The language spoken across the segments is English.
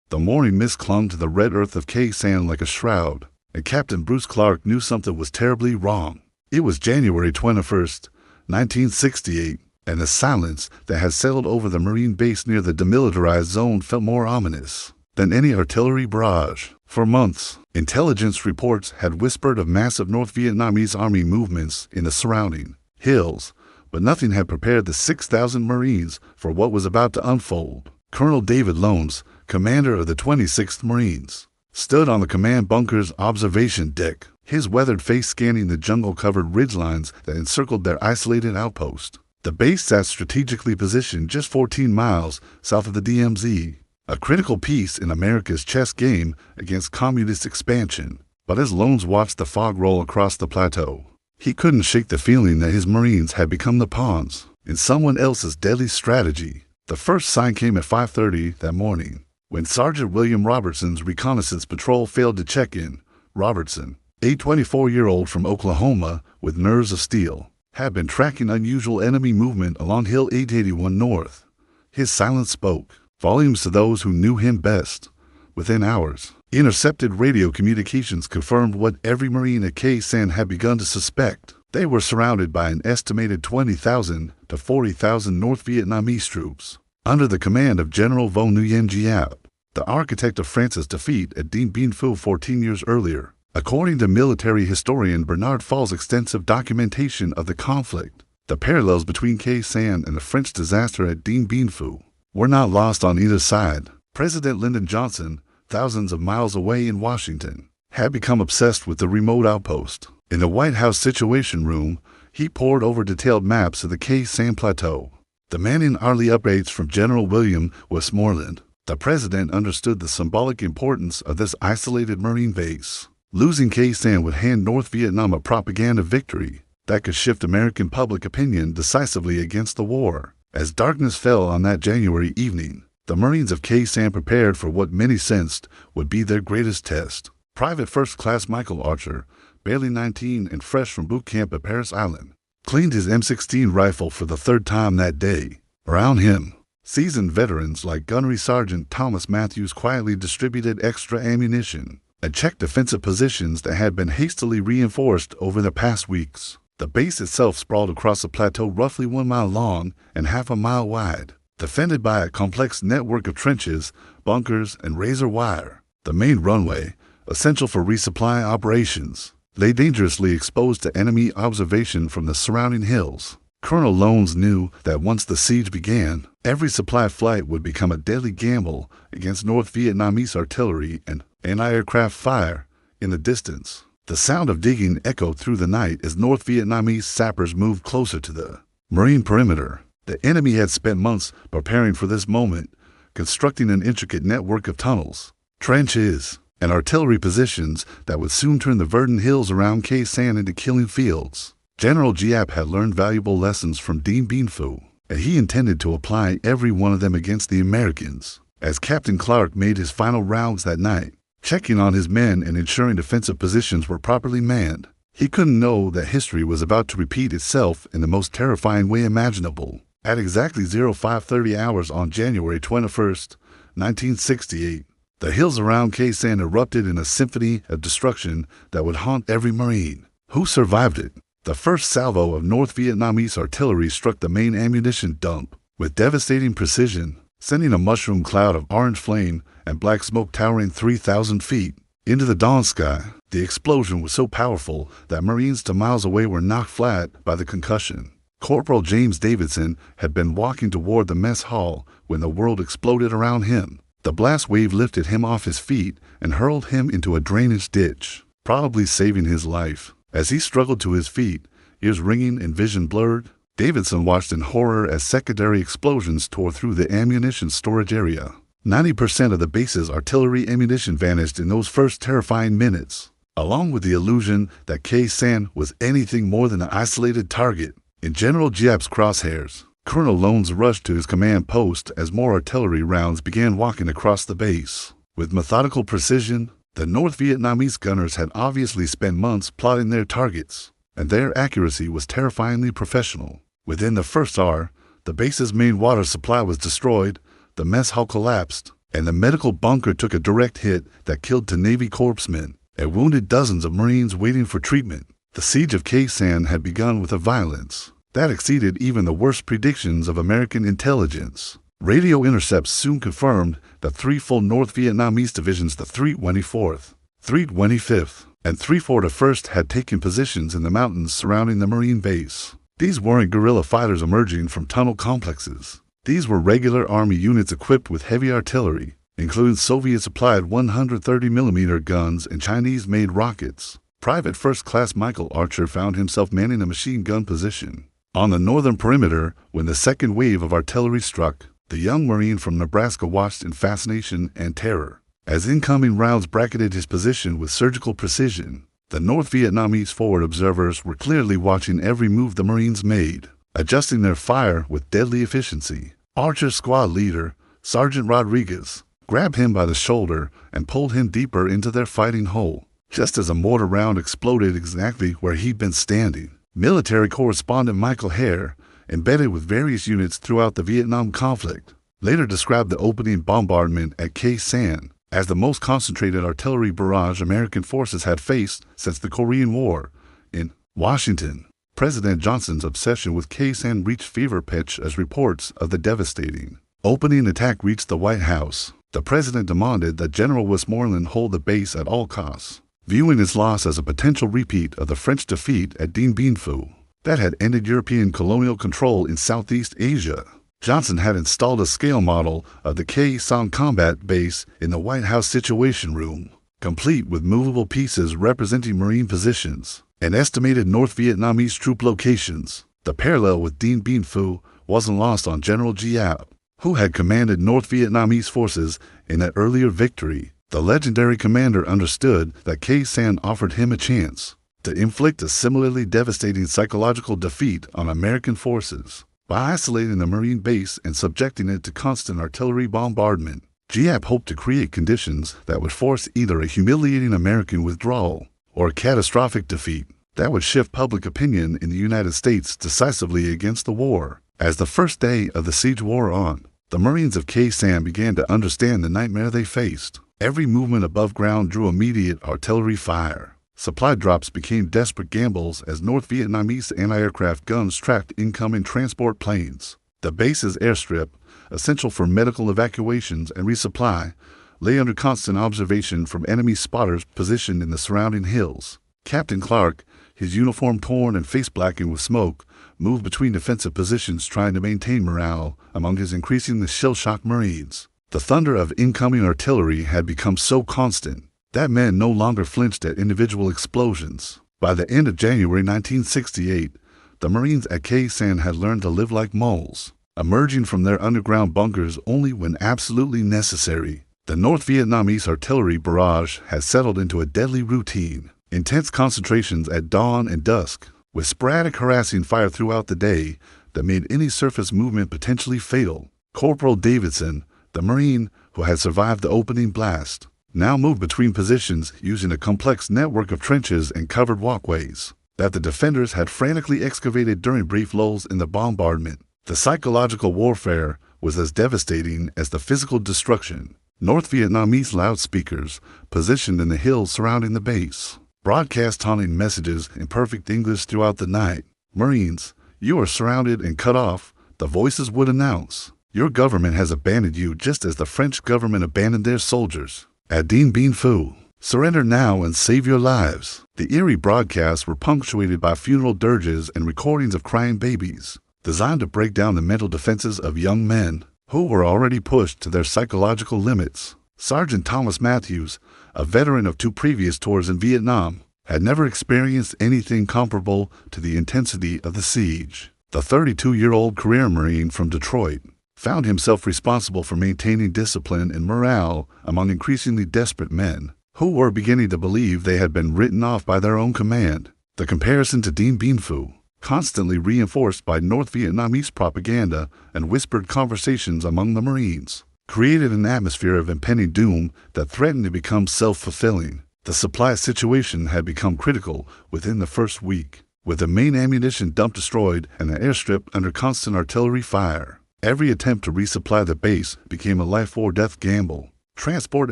The morning mist clung to the red earth of Sanh like a shroud, and Captain Bruce Clark knew something was terribly wrong. It was January 21st, 1968, and the silence that had settled over the Marine base near the demilitarized zone felt more ominous than any artillery barrage. For months, intelligence reports had whispered of massive North Vietnamese Army movements in the surrounding hills, but nothing had prepared the 6,000 Marines for what was about to unfold. Colonel David Lones, commander of the 26th Marines, stood on the command bunker's observation deck, his weathered face scanning the jungle-covered ridgelines that encircled their isolated outpost. The base sat strategically positioned just 14 miles south of the DMZ, a critical piece in America's chess game against communist expansion. But as Lones watched the fog roll across the plateau, he couldn't shake the feeling that his Marines had become the pawns in someone else's deadly strategy. The first sign came at 5:30 that morning, when Sergeant William Robertson's reconnaissance patrol failed to check in. Robertson, a 24-year-old from Oklahoma with nerves of steel, had been tracking unusual enemy movement along Hill 881 North. His silence spoke volumes to those who knew him best. Within hours, intercepted radio communications confirmed what every Marine at Sanh had begun to suspect. They were surrounded by an estimated 20,000 to 40,000 North Vietnamese troops, under the command of General Vo Nguyen Giap, the architect of France's defeat at Dien Bien Phu 14 years earlier. According to military historian Bernard Fall's extensive documentation of the conflict, the parallels between Sanh and the French disaster at Dien Bien Phu were not lost on either side. President Lyndon Johnson, thousands of miles away in Washington, had become obsessed with the remote outpost. In the White House Situation Room, he pored over detailed maps of the Sanh Plateau, demanding hourly updates from General William Westmoreland. The president understood the symbolic importance of this isolated Marine base. Losing Sanh would hand North Vietnam a propaganda victory that could shift American public opinion decisively against the war. As darkness fell on that January evening, the Marines of Sanh prepared for what many sensed would be their greatest test. Private First Class Michael Archer, barely 19 and fresh from boot camp at Paris Island, cleaned his M16 rifle for the third time that day. Around him, seasoned veterans like Gunnery Sergeant Thomas Matthews quietly distributed extra ammunition and checked defensive positions that had been hastily reinforced over the past weeks. The base itself sprawled across a plateau roughly 1 mile long and half a mile wide, defended by a complex network of trenches, bunkers, and razor wire. The main runway, essential for resupply operations, lay dangerously exposed to enemy observation from the surrounding hills. Colonel Lones knew that once the siege began, every supply flight would become a deadly gamble against North Vietnamese artillery and anti-aircraft fire in the distance. The sound of digging echoed through the night as North Vietnamese sappers moved closer to the Marine perimeter. The enemy had spent months preparing for this moment, constructing an intricate network of tunnels, trenches, and artillery positions that would soon turn the verdant hills around Sanh into killing fields. General Giap had learned valuable lessons from Dien Bien Phu, and he intended to apply every one of them against the Americans. As Captain Clark made his final rounds that night, checking on his men and ensuring defensive positions were properly manned, he couldn't know that history was about to repeat itself in the most terrifying way imaginable. At exactly 0530 hours on January 21st, 1968, the hills around Sanh erupted in a symphony of destruction that would haunt every Marine who survived it. The first salvo of North Vietnamese artillery struck the main ammunition dump with devastating precision, sending a mushroom cloud of orange flame and black smoke towering 3,000 feet into the dawn sky. The explosion was so powerful that Marines to miles away were knocked flat by the concussion. Corporal James Davidson had been walking toward the mess hall when the world exploded around him. The blast wave lifted him off his feet and hurled him into a drainage ditch, probably saving his life. As he struggled to his feet, ears ringing and vision blurred, Davidson watched in horror as secondary explosions tore through the ammunition storage area. 90% of the base's artillery ammunition vanished in those first terrifying minutes, along with the illusion that Sanh was anything more than an isolated target. In General Giap's crosshairs, Colonel Lones rushed to his command post as more artillery rounds began walking across the base. With methodical precision, the North Vietnamese gunners had obviously spent months plotting their targets, and their accuracy was terrifyingly professional. Within the first hour, the base's main water supply was destroyed, the mess hall collapsed, and the medical bunker took a direct hit that killed 2 Navy corpsmen and wounded dozens of Marines waiting for treatment. The siege of Sanh had begun with a violence that exceeded even the worst predictions of American intelligence. Radio intercepts soon confirmed that 3 full North Vietnamese divisions, the 324th, 325th, and 341st, had taken positions in the mountains surrounding the Marine base. These weren't guerrilla fighters emerging from tunnel complexes. These were regular Army units equipped with heavy artillery, including Soviet-supplied 130mm guns and Chinese-made rockets. Private First Class Michael Archer found himself manning a machine gun position on the northern perimeter when the second wave of artillery struck. The young Marine from Nebraska watched in fascination and terror as incoming rounds bracketed his position with surgical precision. The North Vietnamese forward observers were clearly watching every move the Marines made, adjusting their fire with deadly efficiency. Archer's squad leader, Sergeant Rodriguez, grabbed him by the shoulder and pulled him deeper into their fighting hole, just as a mortar round exploded exactly where he'd been standing. Military correspondent Michael Hare, embedded with various units throughout the Vietnam conflict, later described the opening bombardment at Sanh as the most concentrated artillery barrage American forces had faced since the Korean War. In Washington, President Johnson's obsession with Sanh reached fever pitch as reports of the devastating opening attack reached the White House. The president demanded that General Westmoreland hold the base at all costs, viewing its loss as a potential repeat of the French defeat at Dien Bien Phu that had ended European colonial control in Southeast Asia. Johnson had installed a scale model of the Sanh combat base in the White House Situation Room, complete with movable pieces representing Marine positions and estimated North Vietnamese troop locations. The parallel with Dien Bien Phu wasn't lost on General Giap, who had commanded North Vietnamese forces in that earlier victory. The legendary commander understood that Sanh offered him a chance to inflict a similarly devastating psychological defeat on American forces by isolating the Marine base and subjecting it to constant artillery bombardment. Giap hoped to create conditions that would force either a humiliating American withdrawal or a catastrophic defeat that would shift public opinion in the United States decisively against the war. As the first day of the siege wore on, the Marines of Sanh began to understand the nightmare they faced. Every movement above ground drew immediate artillery fire. Supply drops became desperate gambles as North Vietnamese anti-aircraft guns tracked incoming transport planes. The base's airstrip, essential for medical evacuations and resupply, lay under constant observation from enemy spotters positioned in the surrounding hills. Captain Clark, his uniform torn and face blackened with smoke, moved between defensive positions trying to maintain morale among his increasingly shell-shocked Marines. The thunder of incoming artillery had become so constant that men no longer flinched at individual explosions. By the end of January 1968, the Marines at Sanh had learned to live like moles, emerging from their underground bunkers only when absolutely necessary. The North Vietnamese artillery barrage had settled into a deadly routine. Intense concentrations at dawn and dusk, with sporadic harassing fire throughout the day that made any surface movement potentially fatal. Corporal Davidson, the Marine who had survived the opening blast, now moved between positions using a complex network of trenches and covered walkways that the defenders had frantically excavated during brief lulls in the bombardment. The psychological warfare was as devastating as the physical destruction. North Vietnamese loudspeakers, positioned in the hills surrounding the base, broadcast taunting messages in perfect English throughout the night. "Marines, you are surrounded and cut off," the voices would announce. "Your government has abandoned you just as the French government abandoned their soldiers at Dien Bien Phu. Surrender now and save your lives." The eerie broadcasts were punctuated by funeral dirges and recordings of crying babies, designed to break down the mental defenses of young men who were already pushed to their psychological limits. Sergeant Thomas Matthews, a veteran of 2 previous tours in Vietnam, had never experienced anything comparable to the intensity of the siege. The 32-year-old career Marine from Detroit found himself responsible for maintaining discipline and morale among increasingly desperate men who were beginning to believe they had been written off by their own command. The comparison to Dien Bien Phu, constantly reinforced by North Vietnamese propaganda and whispered conversations among the Marines, created an atmosphere of impending doom that threatened to become self-fulfilling. The supply situation had become critical within the first week, with the main ammunition dump destroyed and the airstrip under constant artillery fire. Every attempt to resupply the base became a life-or-death gamble. Transport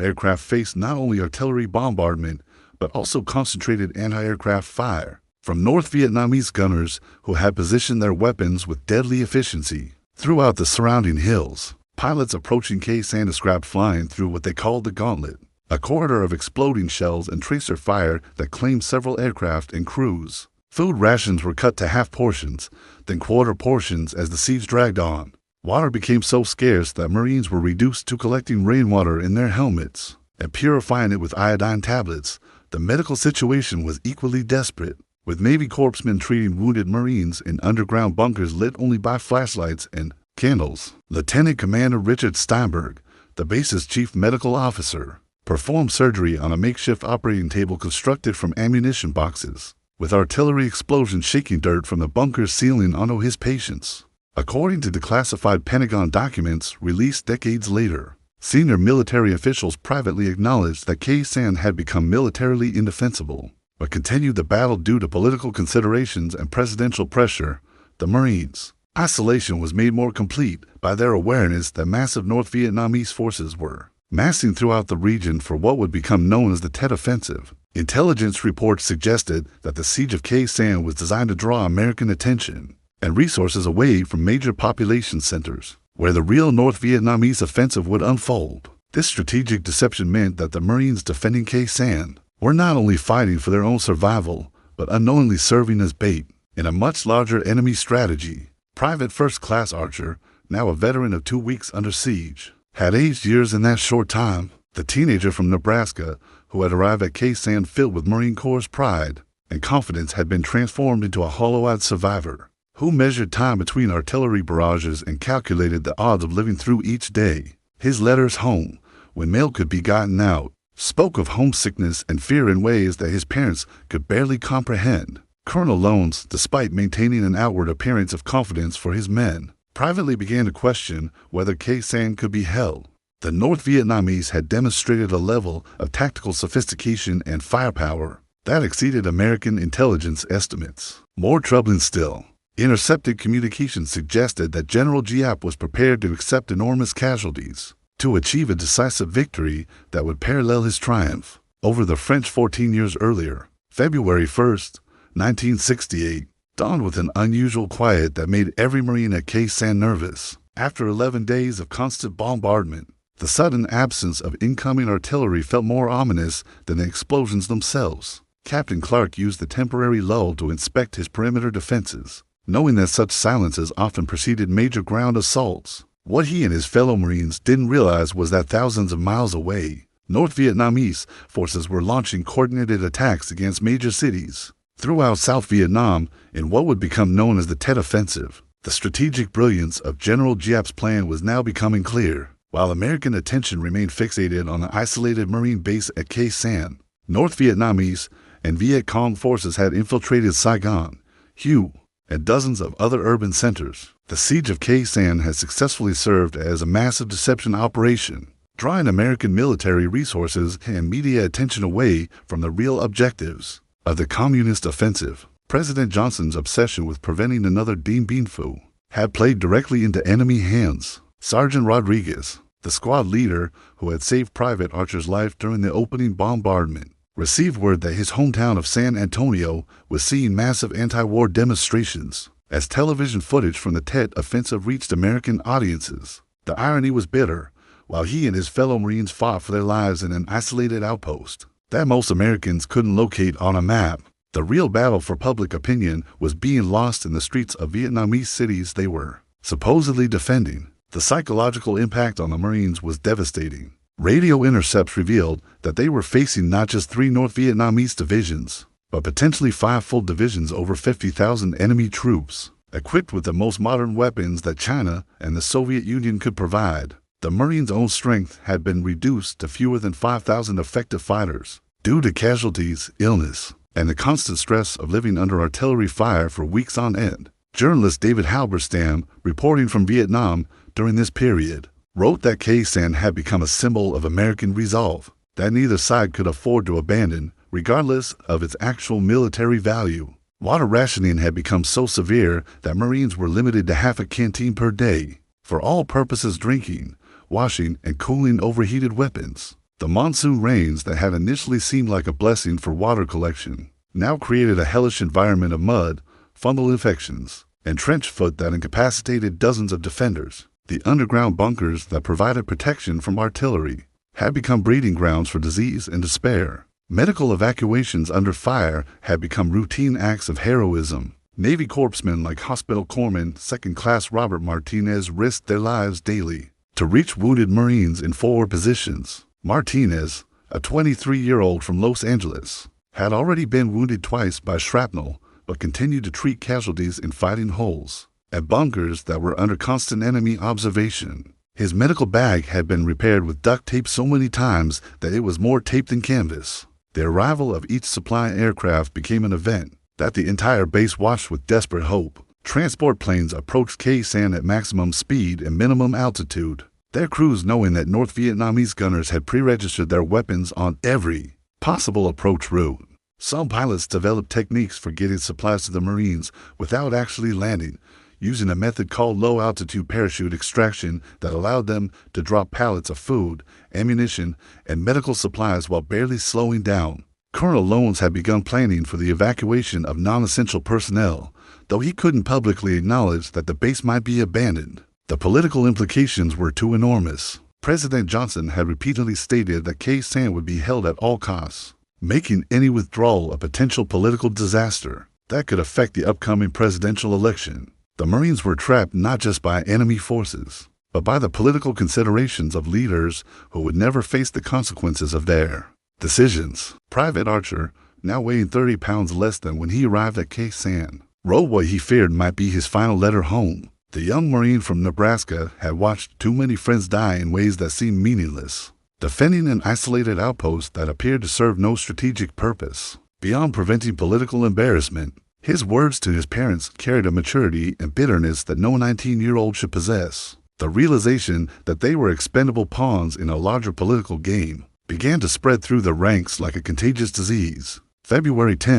aircraft faced not only artillery bombardment, but also concentrated anti-aircraft fire from North Vietnamese gunners who had positioned their weapons with deadly efficiency throughout the surrounding hills. Pilots approaching Khe Sanh described flying through what they called the gauntlet, a corridor of exploding shells and tracer fire that claimed several aircraft and crews. Food rations were cut to half portions, then quarter portions as the siege dragged on. Water became so scarce that Marines were reduced to collecting rainwater in their helmets and purifying it with iodine tablets. The medical situation was equally desperate, with Navy corpsmen treating wounded Marines in underground bunkers lit only by flashlights and candles. Lieutenant Commander Richard Steinberg, the base's chief medical officer, performed surgery on a makeshift operating table constructed from ammunition boxes, with artillery explosions shaking dirt from the bunker's ceiling onto his patients. According to declassified Pentagon documents released decades later, senior military officials privately acknowledged that Khe Sanh had become militarily indefensible, but continued the battle due to political considerations and presidential pressure. The Marines' isolation was made more complete by their awareness that massive North Vietnamese forces were massing throughout the region for what would become known as the Tet Offensive. Intelligence reports suggested that the siege of Khe Sanh was designed to draw American attention and resources away from major population centers, where the real North Vietnamese offensive would unfold. This strategic deception meant that the Marines defending Khe Sanh were not only fighting for their own survival, but unknowingly serving as bait in a much larger enemy strategy. Private First Class Archer, now a veteran of 2 weeks under siege, had aged years in that short time. The teenager from Nebraska, who had arrived at Khe Sanh filled with Marine Corps' pride and confidence, had been transformed into a hollow-eyed survivor who measured time between artillery barrages and calculated the odds of living through each day. His letters home, when mail could be gotten out, spoke of homesickness and fear in ways that his parents could barely comprehend. Colonel Lones, despite maintaining an outward appearance of confidence for his men, privately began to question whether Khe Sanh could be held. The North Vietnamese had demonstrated a level of tactical sophistication and firepower that exceeded American intelligence estimates. More troubling still, intercepted communications suggested that General Giap was prepared to accept enormous casualties to achieve a decisive victory that would parallel his triumph over the French 14 years earlier. February 1st, 1968, dawned with an unusual quiet that made every Marine at Khe Sanh nervous. After 11 days of constant bombardment, the sudden absence of incoming artillery felt more ominous than the explosions themselves. Captain Clark used the temporary lull to inspect his perimeter defenses, knowing that such silences often preceded major ground assaults. What he and his fellow Marines didn't realize was that thousands of miles away, North Vietnamese forces were launching coordinated attacks against major cities throughout South Vietnam in what would become known as the Tet Offensive. The strategic brilliance of General Giap's plan was now becoming clear. While American attention remained fixated on an isolated Marine base at Khe Sanh, North Vietnamese and Viet Cong forces had infiltrated Saigon, Hue, and dozens of other urban centers. The siege of Khe Sanh had successfully served as a massive deception operation, drawing American military resources and media attention away from the real objectives of the communist offensive. President Johnson's obsession with preventing another Dien Bien Phu had played directly into enemy hands. Sergeant Rodriguez, the squad leader who had saved Private Archer's life during the opening bombardment, received word that his hometown of San Antonio was seeing massive anti-war demonstrations. As television footage from the Tet Offensive reached American audiences, the irony was bitter. While he and his fellow Marines fought for their lives in an isolated outpost that most Americans couldn't locate on a map, the real battle for public opinion was being lost in the streets of Vietnamese cities they were supposedly defending. The psychological impact on the Marines was devastating. Radio intercepts revealed that they were facing not just 3 North Vietnamese divisions, but potentially 5 full divisions, over 50,000 enemy troops, equipped with the most modern weapons that China and the Soviet Union could provide. The Marines' own strength had been reduced to fewer than 5,000 effective fighters due to casualties, illness, and the constant stress of living under artillery fire for weeks on end. Journalist David Halberstam, reporting from Vietnam during this period, wrote that Khe Sanh had become a symbol of American resolve that neither side could afford to abandon, regardless of its actual military value. Water rationing had become so severe that Marines were limited to half a canteen per day. for all purposes drinking, washing, and cooling overheated weapons. The monsoon rains that had initially seemed like a blessing for water collection now created a hellish environment of mud, fungal infections, and trench foot that incapacitated dozens of defenders. The underground bunkers that provided protection from artillery had become breeding grounds for disease and despair. Medical evacuations under fire had become routine acts of heroism. Navy corpsmen like Hospital Corpsman Second-Class Robert Martinez risked their lives daily to reach wounded Marines in forward positions. Martinez, a 23-year-old from Los Angeles, had already been wounded twice by shrapnel, but continued to treat casualties in fighting holes at bunkers that were under constant enemy observation. His medical bag had been repaired with duct tape so many times that it was more tape than canvas. The arrival of each supply aircraft became an event that the entire base watched with desperate hope. Transport planes approached Sanh at maximum speed and minimum altitude, their crews knowing that North Vietnamese gunners had pre-registered their weapons on every possible approach route. Some pilots developed techniques for getting supplies to the Marines without actually landing, using a method called low-altitude parachute extraction that allowed them to drop pallets of food, ammunition, and medical supplies while barely slowing down. Colonel Lones had begun planning for the evacuation of non-essential personnel, though he couldn't publicly acknowledge that the base might be abandoned. The political implications were too enormous. President Johnson had repeatedly stated that Sanh would be held at all costs, making any withdrawal a potential political disaster that could affect the upcoming presidential election. The Marines were trapped not just by enemy forces, but by the political considerations of leaders who would never face the consequences of their decisions. Private Archer, now weighing 30 pounds less than when he arrived at Sanh, wrote what he feared might be his final letter home. The young Marine from Nebraska had watched too many friends die in ways that seemed meaningless, defending an isolated outpost that appeared to serve no strategic purpose beyond preventing political embarrassment. His words to his parents carried a maturity and bitterness that no 19-year-old should possess. The realization that they were expendable pawns in a larger political game began to spread through the ranks like a contagious disease. February 10,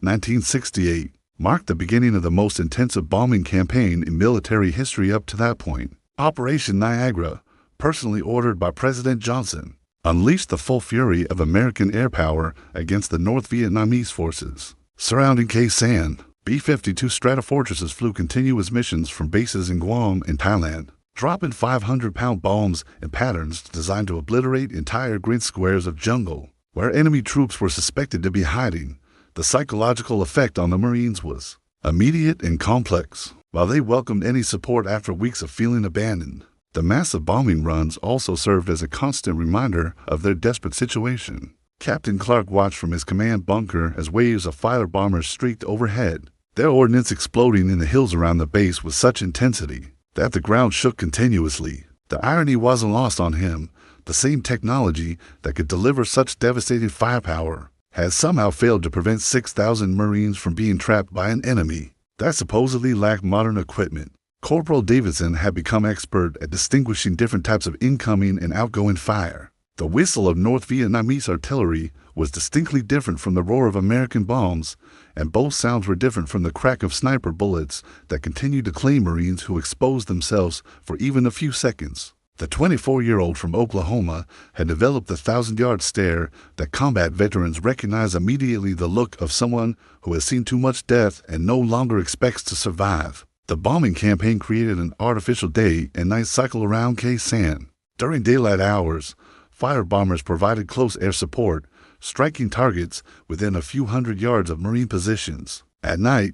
1968, marked the beginning of the most intensive bombing campaign in military history up to that point. Operation Niagara, personally ordered by President Johnson, unleashed the full fury of American air power against the North Vietnamese forces surrounding Sanh. B-52 Stratofortresses flew continuous missions from bases in Guam and Thailand, dropping 500-pound bombs in patterns designed to obliterate entire grid squares of jungle where enemy troops were suspected to be hiding. The psychological effect on the Marines was immediate and complex. While they welcomed any support after weeks of feeling abandoned, the massive bombing runs also served as a constant reminder of their desperate situation. Captain Clark watched from his command bunker as waves of fighter bombers streaked overhead, their ordnance exploding in the hills around the base with such intensity that the ground shook continuously. The irony wasn't lost on him. The same technology that could deliver such devastating firepower had somehow failed to prevent 6,000 Marines from being trapped by an enemy that supposedly lacked modern equipment. Corporal Davidson had become expert at distinguishing different types of incoming and outgoing fire. The whistle of North Vietnamese artillery was distinctly different from the roar of American bombs, and both sounds were different from the crack of sniper bullets that continued to claim Marines who exposed themselves for even a few seconds. The 24-year-old from Oklahoma had developed the 1,000-yard stare that combat veterans recognize immediately, the look of someone who has seen too much death and no longer expects to survive. The bombing campaign created an artificial day and night cycle around Sanh. During daylight hours, fire bombers provided close air support, striking targets within a few hundred yards of Marine positions. At night,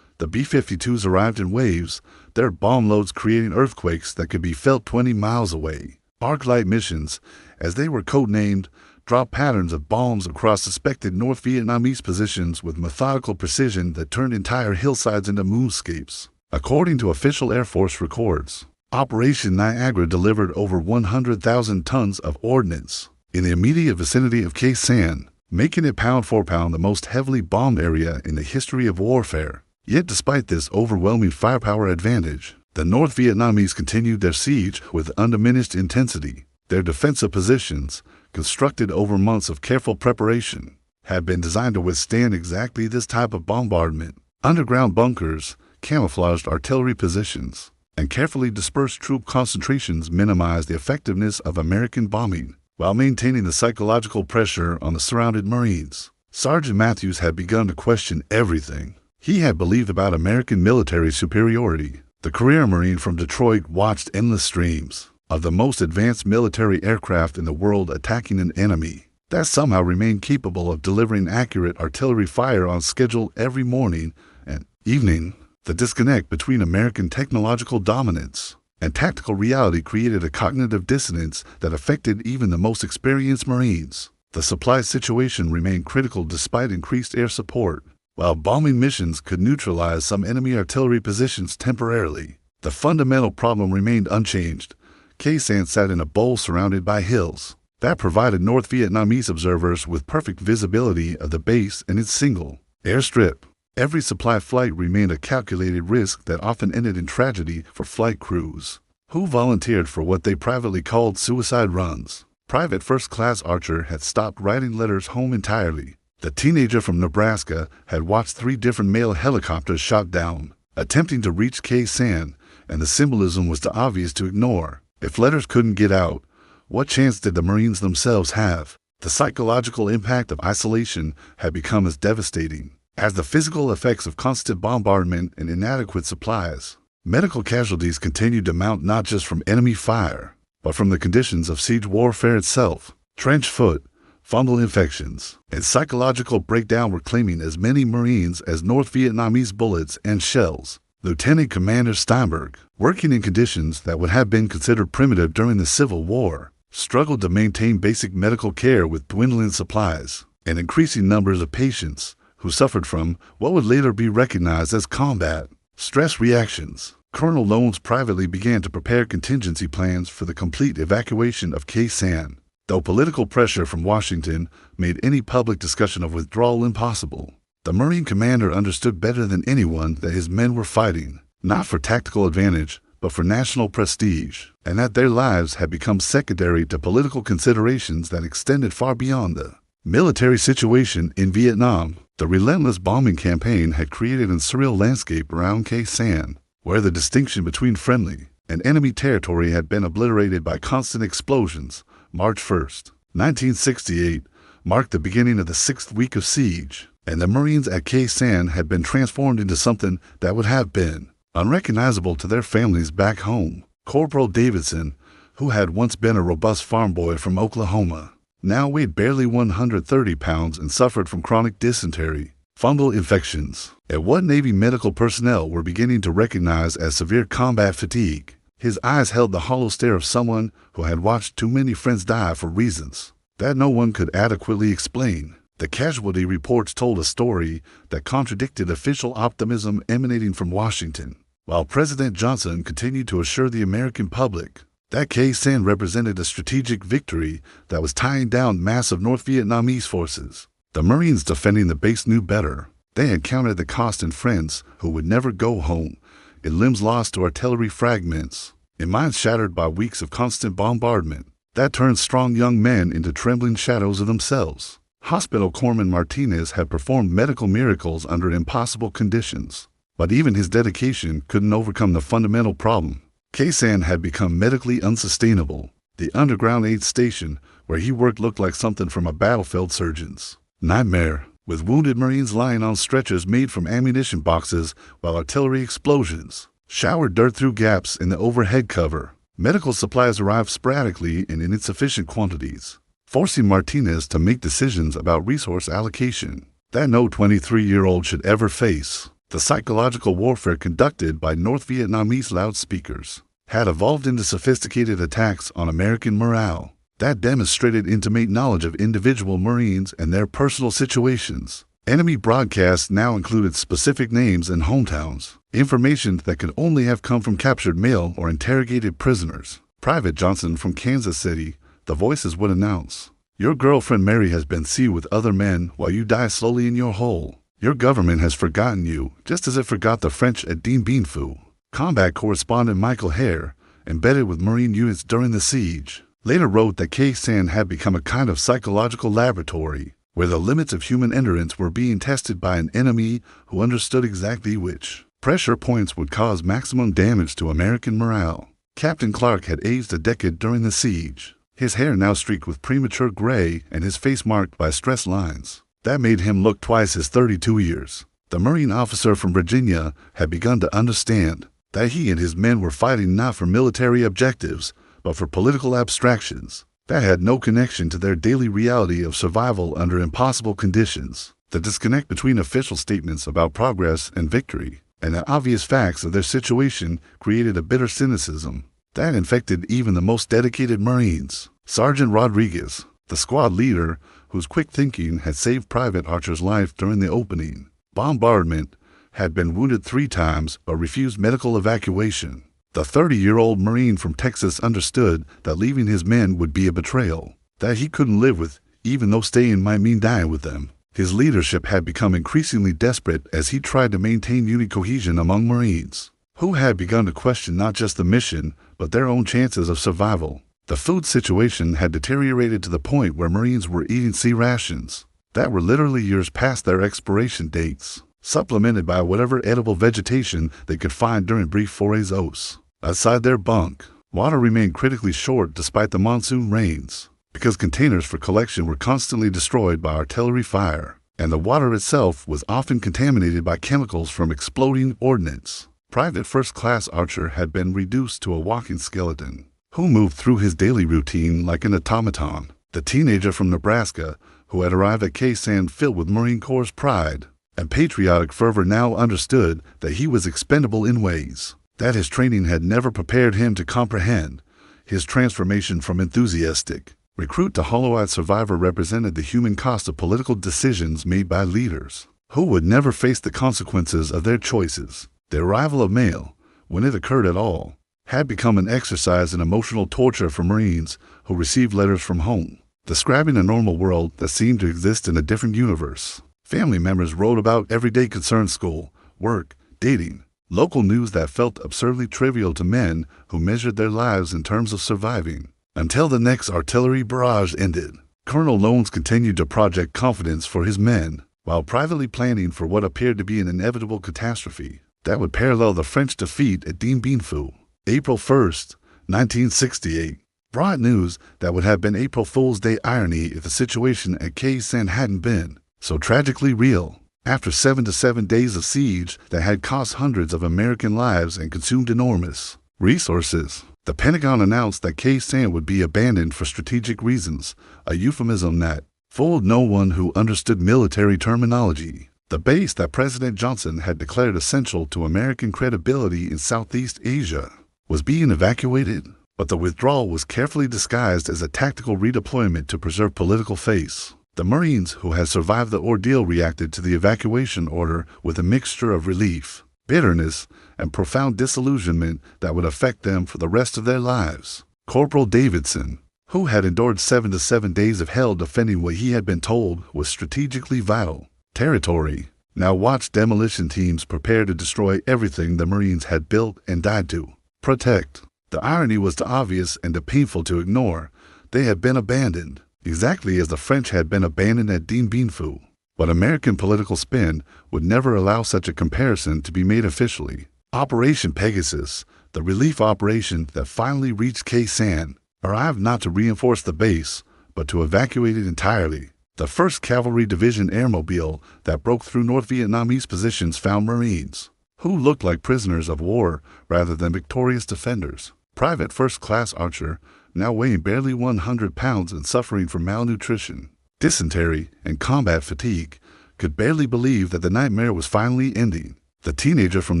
the B-52s arrived in waves, their bomb loads creating earthquakes that could be felt 20 miles away. Arc-light missions, as they were codenamed, dropped patterns of bombs across suspected North Vietnamese positions with methodical precision that turned entire hillsides into moonscapes. According to official Air Force records, Operation Niagara delivered over 100,000 tons of ordnance in the immediate vicinity of Sanh, making it pound for pound the most heavily bombed area in the history of warfare. Yet despite this overwhelming firepower advantage, the North Vietnamese continued their siege with undiminished intensity. Their defensive positions, constructed over months of careful preparation, had been designed to withstand exactly this type of bombardment. Underground bunkers, camouflaged artillery positions, and carefully dispersed troop concentrations minimized the effectiveness of American bombing, while maintaining the psychological pressure on the surrounded Marines. Sergeant Matthews had begun to question everything he had believed about American military superiority. The career Marine from Detroit watched endless streams of the most advanced military aircraft in the world attacking an enemy that somehow remained capable of delivering accurate artillery fire on schedule every morning and evening. The disconnect between American technological dominance and tactical reality created a cognitive dissonance that affected even the most experienced Marines. The supply situation remained critical despite increased air support. While bombing missions could neutralize some enemy artillery positions temporarily, the fundamental problem remained unchanged. Sanh sat in a bowl surrounded by hills that provided North Vietnamese observers with perfect visibility of the base and its single airstrip. Every supply flight remained a calculated risk that often ended in tragedy for flight crews, who volunteered for what they privately called suicide runs. Private First Class Archer had stopped writing letters home entirely. The teenager from Nebraska had watched 3 different male helicopters shot down, attempting to reach Sanh, and the symbolism was too obvious to ignore. If letters couldn't get out, what chance did the Marines themselves have? The psychological impact of isolation had become as devastating as the physical effects of constant bombardment and inadequate supplies. Medical casualties continued to mount not just from enemy fire, but from the conditions of siege warfare itself. Trench foot, fungal infections, and psychological breakdown were claiming as many Marines as North Vietnamese bullets and shells. Lieutenant Commander Steinberg, working in conditions that would have been considered primitive during the Civil War, struggled to maintain basic medical care with dwindling supplies and increasing numbers of patients who suffered from what would later be recognized as combat stress reactions. Colonel Lones privately began to prepare contingency plans for the complete evacuation of Sanh, though political pressure from Washington made any public discussion of withdrawal impossible. The Marine commander understood better than anyone that his men were fighting, not for tactical advantage, but for national prestige, and that their lives had become secondary to political considerations that extended far beyond the military situation in Vietnam. The relentless bombing campaign had created a surreal landscape around Sanh, where the distinction between friendly and enemy territory had been obliterated by constant explosions. March 1st, 1968, marked the beginning of the 6th week of siege, and the Marines at Sanh had been transformed into something that would have been unrecognizable to their families back home. Corporal Davidson, who had once been a robust farm boy from Oklahoma, now weighed barely 130 pounds and suffered from chronic dysentery, fungal infections, and what Navy medical personnel were beginning to recognize as severe combat fatigue. His eyes held the hollow stare of someone who had watched too many friends die for reasons that no one could adequately explain. The casualty reports told a story that contradicted official optimism emanating from Washington, while President Johnson continued to assure the American public that Sanh represented a strategic victory that was tying down massive North Vietnamese forces. The Marines defending the base knew better. They had counted the cost in friends who would never go home, in limbs lost to artillery fragments, in minds shattered by weeks of constant bombardment that turned strong young men into trembling shadows of themselves. Hospital Corpsman Martinez had performed medical miracles under impossible conditions, but even his dedication couldn't overcome the fundamental problem. Sanh had become medically unsustainable. The underground aid station where he worked looked like something from a battlefield surgeon's nightmare, with wounded Marines lying on stretchers made from ammunition boxes while artillery explosions showered dirt through gaps in the overhead cover. Medical supplies arrived sporadically and in insufficient quantities, forcing Martinez to make decisions about resource allocation that no 23-year-old should ever face. The psychological warfare conducted by North Vietnamese loudspeakers had evolved into sophisticated attacks on American morale that demonstrated intimate knowledge of individual Marines and their personal situations. Enemy broadcasts now included specific names and hometowns, information that could only have come from captured male or interrogated prisoners. Private Johnson from Kansas City, the voices would announce, "Your girlfriend Mary has been seen with other men while you die slowly in your hole. Your government has forgotten you, just as it forgot the French at Dien Bien Phu." Combat correspondent Michael Hare, embedded with Marine units during the siege, later wrote that Sanh had become a kind of psychological laboratory, where the limits of human endurance were being tested by an enemy who understood exactly which Pressure points would cause maximum damage to American morale. Captain Clark had aged a decade during the siege. His hair now streaked with premature gray and his face marked by stress lines. That made him look twice his 32 years. The Marine officer from Virginia had begun to understand that he and his men were fighting not for military objectives, but for political abstractions that had no connection to their daily reality of survival under impossible conditions. The disconnect between official statements about progress and victory and the obvious facts of their situation created a bitter cynicism that infected even the most dedicated Marines. Sergeant Rodriguez, the squad leader whose quick thinking had saved Private Archer's life during the opening bombardment, had been wounded 3 times but refused medical evacuation. The 30-year-old Marine from Texas understood that leaving his men would be a betrayal that he couldn't live with, even though staying might mean dying with them. His leadership had become increasingly desperate as he tried to maintain unit cohesion among Marines, who had begun to question not just the mission, but their own chances of survival. The food situation had deteriorated to the point where Marines were eating sea rations that were literally years past their expiration dates, supplemented by whatever edible vegetation they could find during brief forays out. Outside their bunk, water remained critically short despite the monsoon rains, because containers for collection were constantly destroyed by artillery fire, and the water itself was often contaminated by chemicals from exploding ordnance. Private First Class Archer had been reduced to a walking skeleton, who moved through his daily routine like an automaton. The teenager from Nebraska, who had arrived at Sanh filled with Marine Corps' pride and patriotic fervor, now understood that he was expendable in ways that his training had never prepared him to comprehend. His transformation from enthusiastic recruit to hollow-eyed survivor represented the human cost of political decisions made by leaders who would never face the consequences of their choices. The arrival of mail, when it occurred at all, had become an exercise in emotional torture for Marines who received letters from home, describing a normal world that seemed to exist in a different universe. Family members wrote about everyday concerns: school, work, dating, local news that felt absurdly trivial to men who measured their lives in terms of surviving. Until the next artillery barrage ended, Colonel Lones continued to project confidence for his men, while privately planning for what appeared to be an inevitable catastrophe that would parallel the French defeat at Dien Bien Phu. April 1st, 1968, brought news that would have been April Fool's Day irony if the situation at Sanh hadn't been so tragically real. After 7 days of siege that had cost hundreds of American lives and consumed enormous resources, the Pentagon announced that Sanh would be abandoned for strategic reasons, a euphemism that fooled no one who understood military terminology. The base that President Johnson had declared essential to American credibility in Southeast Asia was being evacuated, but the withdrawal was carefully disguised as a tactical redeployment to preserve political face. The Marines who had survived the ordeal reacted to the evacuation order with a mixture of relief, bitterness, and profound disillusionment that would affect them for the rest of their lives. Corporal Davidson, who had endured 7 days of hell defending what he had been told was strategically vital territory, now watched demolition teams prepare to destroy everything the Marines had built and died to protect. The irony was too obvious and too painful to ignore. They had been abandoned, exactly as the French had been abandoned at Dien Bien Phu. But American political spin would never allow such a comparison to be made officially. Operation Pegasus, the relief operation that finally reached Sanh, arrived not to reinforce the base, but to evacuate it entirely. The 1st Cavalry Division airmobile that broke through North Vietnamese positions found Marines who looked like prisoners of war rather than victorious defenders. Private First Class Archer, now weighing barely 100 pounds and suffering from malnutrition, dysentery, and combat fatigue, could barely believe that the nightmare was finally ending. The teenager from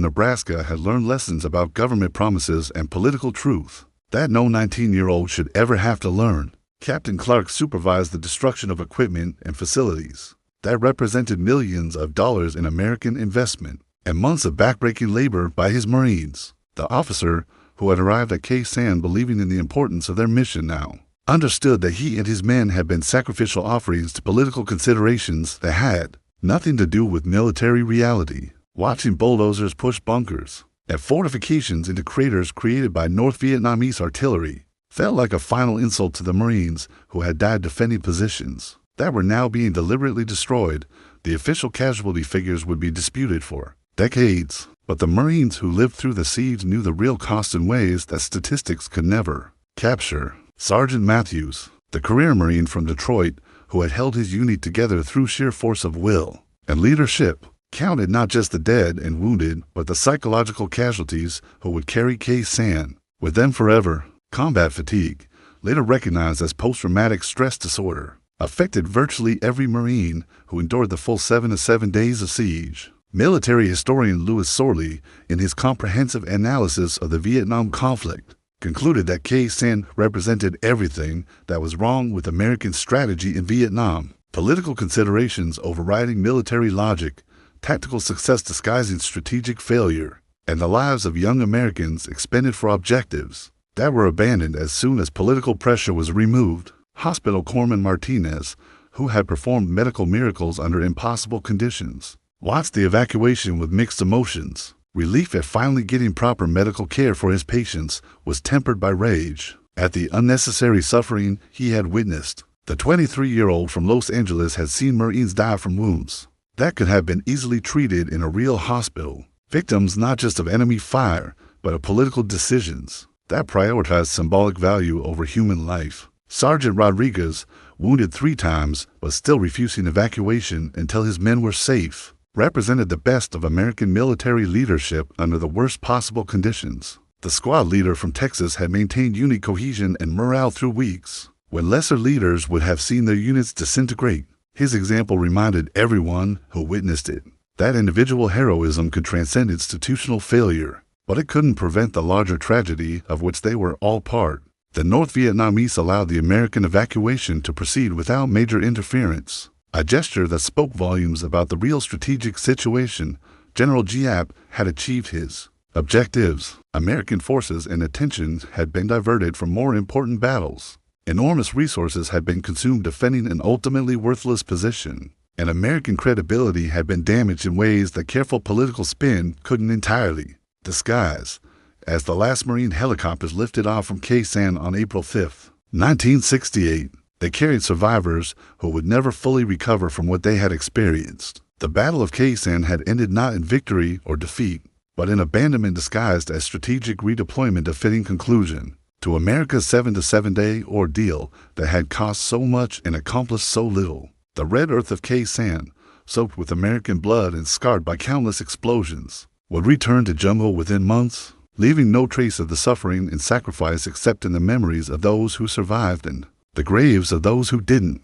Nebraska had learned lessons about government promises and political truth that no 19-year-old should ever have to learn. Captain Clark supervised the destruction of equipment and facilities that represented millions of dollars in American investment and months of backbreaking labor by his Marines. The officer, who had arrived at Sanh believing in the importance of their mission now, understood that he and his men had been sacrificial offerings to political considerations that had nothing to do with military reality. Watching bulldozers push bunkers and fortifications into craters created by North Vietnamese artillery felt like a final insult to the Marines who had died defending positions that were now being deliberately destroyed. The official casualty figures would be disputed for decades, But the Marines who lived through the siege knew the real cost in ways that statistics could never capture. Sergeant Matthews, the career Marine from Detroit, who had held his unit together through sheer force of will and leadership, counted not just the dead and wounded, but the psychological casualties who would carry Sanh with them forever. Combat fatigue, later recognized as post-traumatic stress disorder, affected virtually every Marine who endured the full 7 to 7 days of siege. Military historian Louis Sorley, in his comprehensive analysis of the Vietnam conflict, concluded that Sanh represented everything that was wrong with American strategy in Vietnam: political considerations overriding military logic, tactical success disguising strategic failure, and the lives of young Americans expended for objectives that were abandoned as soon as political pressure was removed. Hospital Corpsman Martinez, who had performed medical miracles under impossible conditions, watched the evacuation with mixed emotions. Relief at finally getting proper medical care for his patients was tempered by rage at the unnecessary suffering he had witnessed. The 23-year-old from Los Angeles had seen Marines die from wounds that could have been easily treated in a real hospital, victims not just of enemy fire, but of political decisions that prioritized symbolic value over human life. Sergeant Rodriguez, wounded 3 times but still refusing evacuation until his men were safe, represented the best of American military leadership under the worst possible conditions. The squad leader from Texas had maintained unit cohesion and morale through weeks, when lesser leaders would have seen their units disintegrate. His example reminded everyone who witnessed it that individual heroism could transcend institutional failure, but it couldn't prevent the larger tragedy of which they were all part. The North Vietnamese allowed the American evacuation to proceed without major interference, a gesture that spoke volumes about the real strategic situation. General Giap had achieved his objectives. American forces and attention had been diverted from more important battles. Enormous resources had been consumed defending an ultimately worthless position, and American credibility had been damaged in ways that careful political spin couldn't entirely disguise. As the last Marine helicopters lifted off from Sanh on April 5, 1968, they carried survivors who would never fully recover from what they had experienced. The Battle of Sanh had ended not in victory or defeat, but in abandonment disguised as strategic redeployment, a fitting conclusion to America's 7 to 7 day ordeal that had cost so much and accomplished so little. The red earth of Sanh, soaked with American blood and scarred by countless explosions, would return to Jumbo within months, leaving no trace of the suffering and sacrifice except in the memories of those who survived and the graves of those who didn't.